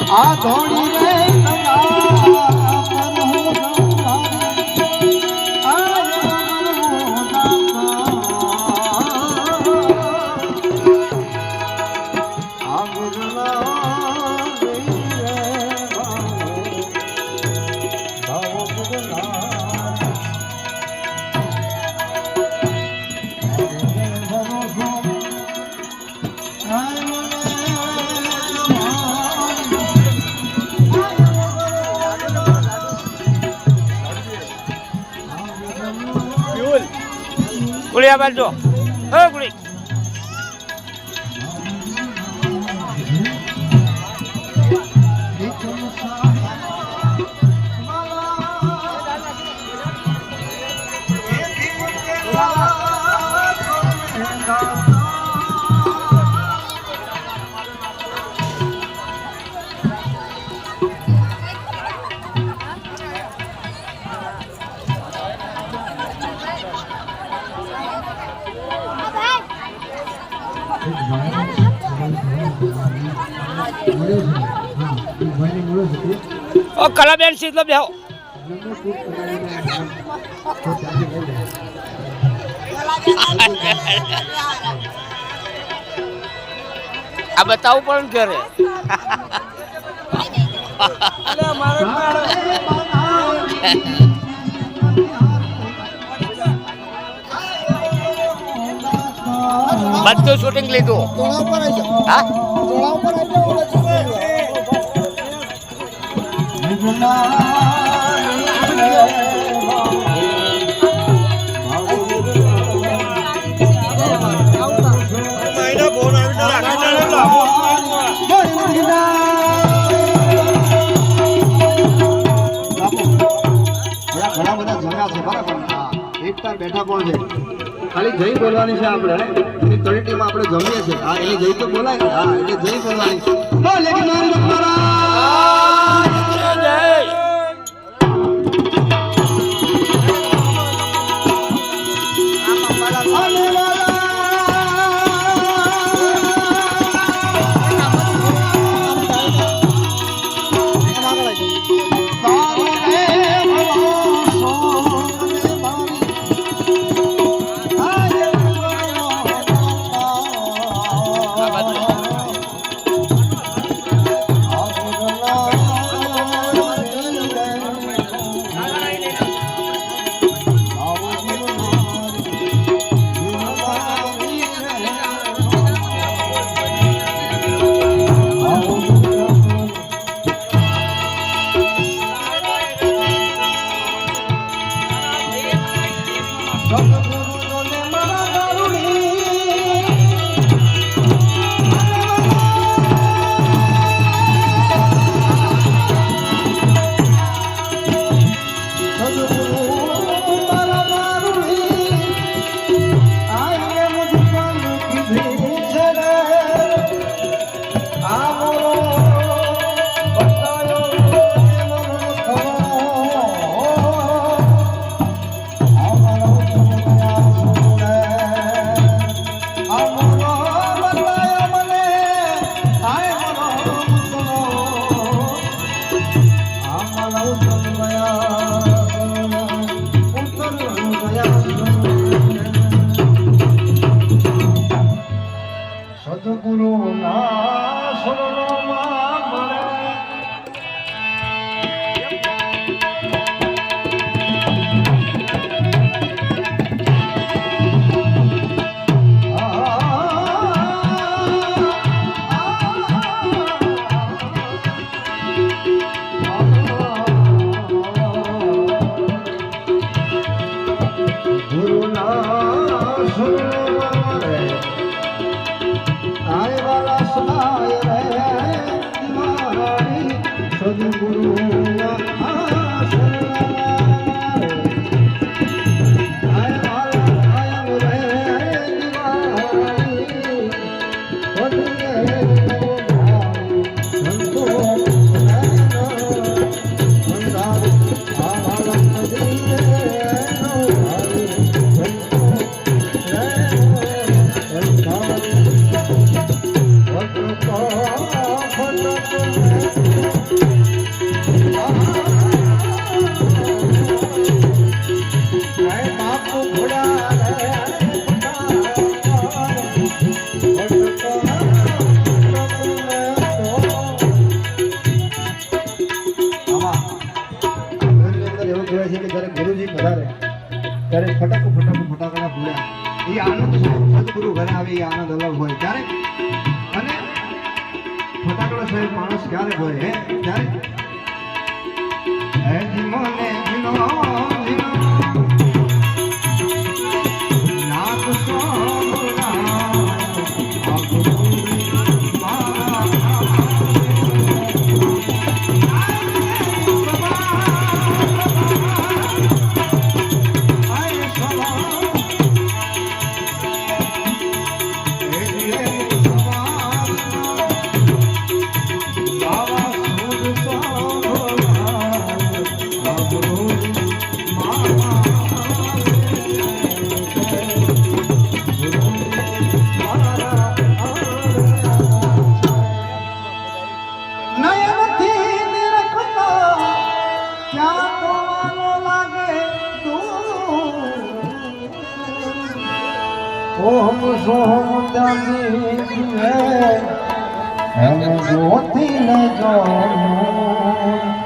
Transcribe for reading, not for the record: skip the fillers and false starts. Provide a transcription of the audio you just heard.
આ ધોણી રે ગુળિયા બાજુ હે ગુળી ઓ કલાબેન સીધો બેહો આ બતાવું પણ કરે બધું શૂટિંગ લીધું હા બેઠા કોણ છે ખાલી જય બોલવાની છે આપણે એની ક્વોલિટીમાં આપણે જમીએ છીએ હા એની જય તો બોલાય હા એટલે જય બોલવાની પધારે ત્યારે ફટાકડા ભૂલ્યા એ આનંદ સદગુરુ ઘરે આવે એ આનંદ અલગ હોય ત્યારે અને ફટાકડા સાહેબ માણસ ક્યારે હોય હે ત્યારે હે જીમોને જીનો જીનો નાક ઓમ સોમ દાની હે એમ જોતી ન જાણું